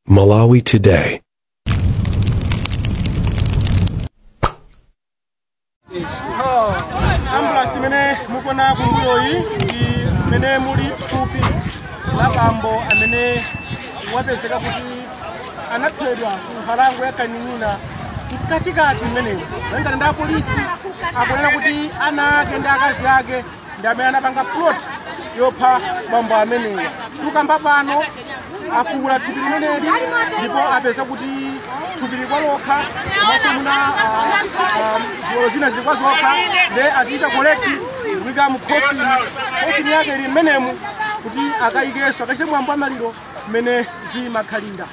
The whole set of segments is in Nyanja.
Malawi Today. Ambulance mene mukona kunguyoyi ndi mene muli thupi la bambo amene wapezeka kuti anaphedwa nkhalango ya Kaning'ina katikati mmenemo. Nanga ndi apolisi akunena kuti ana ake ndi akazi ake ndi amene anapanga plot yopha bambo amenewa. Tukamba pano afuula thupi limeneli ndipo apeza kuti thupi likwalokha komanso muna ziwalo zina zili kwazokha ndi aziita collect kuika mu coffin yake ili mmenemu kuti akaikeso akachite mwambo wa maliro mmene zimakhalira.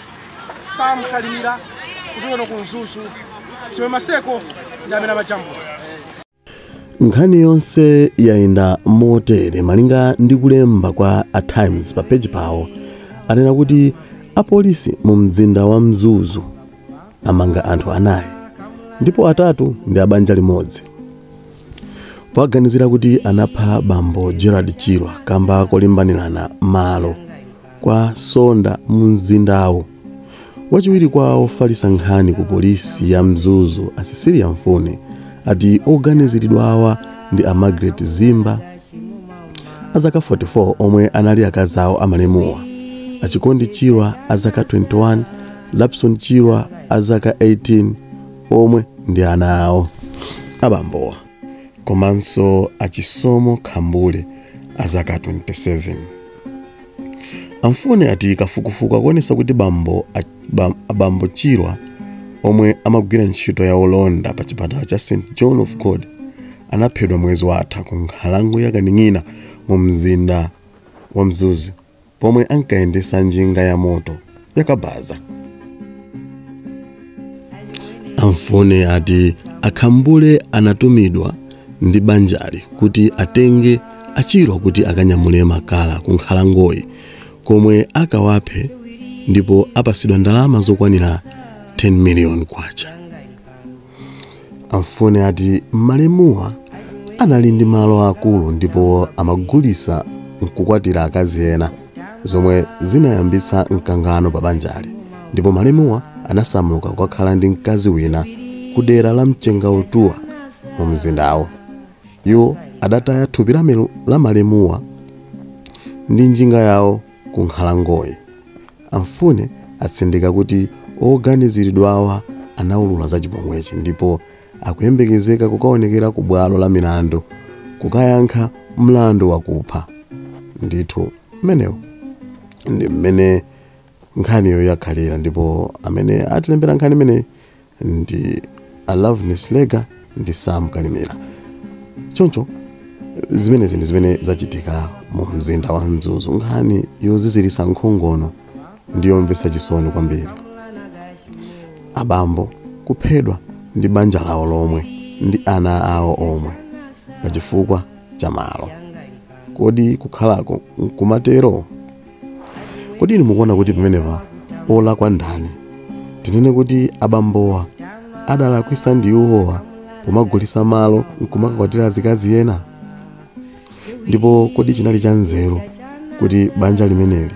Samkhalira kuchoka ku Nzuzu chimwe maseko ndi amene amajambula. Nkhani yonse yayenda motere malinga ndi kulemba kwa A Times pa page pawo anena kuti apolisi mu mzinda wa Mzuzu amanga anthu 4 ndipo 3 ndi abanja limodzi poganizira kuti anapha bambo Gerald Chirwa kamba kolimbanirana malo kwa sonda mu mzindawo. Wachiwiri kwawo falisa nkhani ku polisi ya Mzuzu a Cecilia Mfune ati oganiziridwa awa ndi a Margaret Zimba azaka 44 omwe anali akazi awo amalemuwa, achikondi Chirwa azaka 21, Lapson Chirwa azaka 18 omwe ndi ana awo abambowa, komanso achisomo Khambule azaka 27. Amfune ati kafukufuku akuonesa kuti bambo Chirwa omwe amagwira ntchito ya olonda pa chipatala cha St. John of God anaphedwa mwezi watha ku nkhalango ya Kaning'ina mu mzinda wa Mzuzu pomwe ankayendesa njinga ya moto yakabaza. Amfune ati akhambule anatumidwa ndi banjali kuti atenge Achirwa kuti akanyamule makala ku nkhalangoyi komwe akawaphe ndipo apasidwa ndalama zokwanira 10 million kwacha. Amfune ati malemuwa anali ndi malo akulu ndipo amagulisa nkukwatira akazi ena zomwe zinayambisa mkangano pa banjali, ndipo malemuwa anasamuka kukakhala ndi mkazi wina ku dera la Mchenga Utuwa mu mzindawo. Iwo adataya thupi la malemuwa ndi njinga yawo ku nkhalangoyi. Amfune atsindika kuti oganiziridwa awa anaulula za chipongwechi ndipo akuyembekezeka kukaonekera ku bwalo la milandu kukayankha mlandu wakupha. Ndithu mmenewo ndi mmene nkhaniyo yakhalira, ndipo amene atilembera nkhani imene ndi a Loveness Lega ndi Sam Kalimera. Choncho zimenezi ndi zimene zachitika mu mzinda wa Mzuzu, nkhani yozizirisa nkhongono ndi yomvetsa chisoni kwambiri. Abambo kuphedwa ndi banja lawo lomwe ndi ana awo omwe pachifukwa cha malo. Kodi kukhalako kumatero? Kodi inu mukuona kuti pamenepa olakwa ndani? Tinene kuti abambowa adalakwisa ndi iwowa pomagulisa malo nkumakakwatira azikazi ena? Ndipo kodi chinali cha nzeru kuti banja limeneli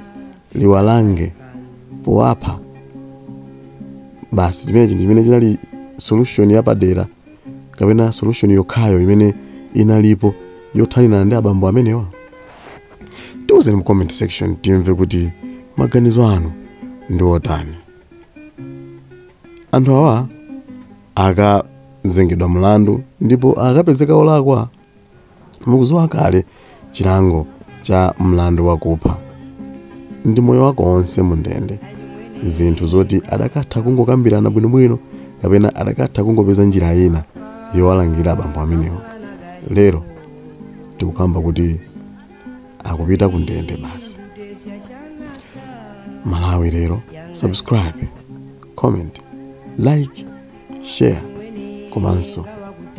liwalange powapha? Basi chimenechi ndi chimene chinali solution yapadera kapena solution yokhayo imene inalipo yothanirana ndi abambo amenewa? Tiwuzeni mu comment section timve kuti maganizo anu ndi otani. Anthu awa akazengedwa mlandu ndipo akapezeka olakwa, mukuziwa kale chilango cha mlandu wakupha ndi moyo wako onse mundende. Zinthu zoti adakatha kungokambirana bwinobwino kapena adakatha kungopeza njira ina yowalangira abambo amenewa. Lero tikukamba kuti akupita kundende basi. Malawi lero, subscribe, comment, like, share, komanso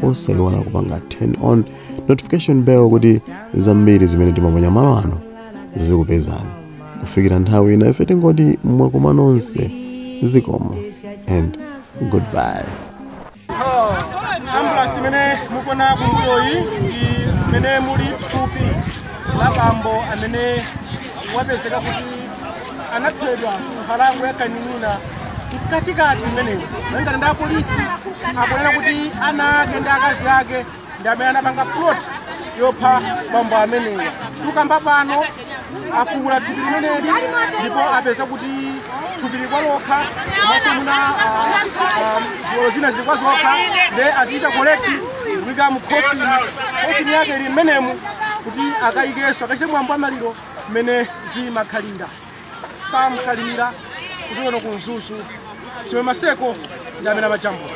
osayiwala kupanga turn on notification bell kuti zambiri zimene timaponya malo ano zizikupezani kufikira nthawi ina ife tingoti mwakoma nonse zikomo and goodbye. Ambulance mene mukona kunguyoyi ndi mene muli thupi la bambo amene wapezeka kuti anaphedwa nkhalango ya Kaninina katikati mmenemo. Malingana ndi apolisi akunena kuti ana ake ndi akazi ake ndi amene anapanga plot yopha bambo amenewa. Tukamba pano afuula thupi limeneli ndipo apeza kuti thupi likwalokha komanso muna ziwalo zina zili kwazokha ndi aziita kolekti kuyika mu khofini yake ili mmenemu kuti akayikenso akachite mwambo wa maliro mmene zimakhalira. Sam Kalimira kuchokera ku Nzuzu, Chimwe Maseko ndi amene amajambula.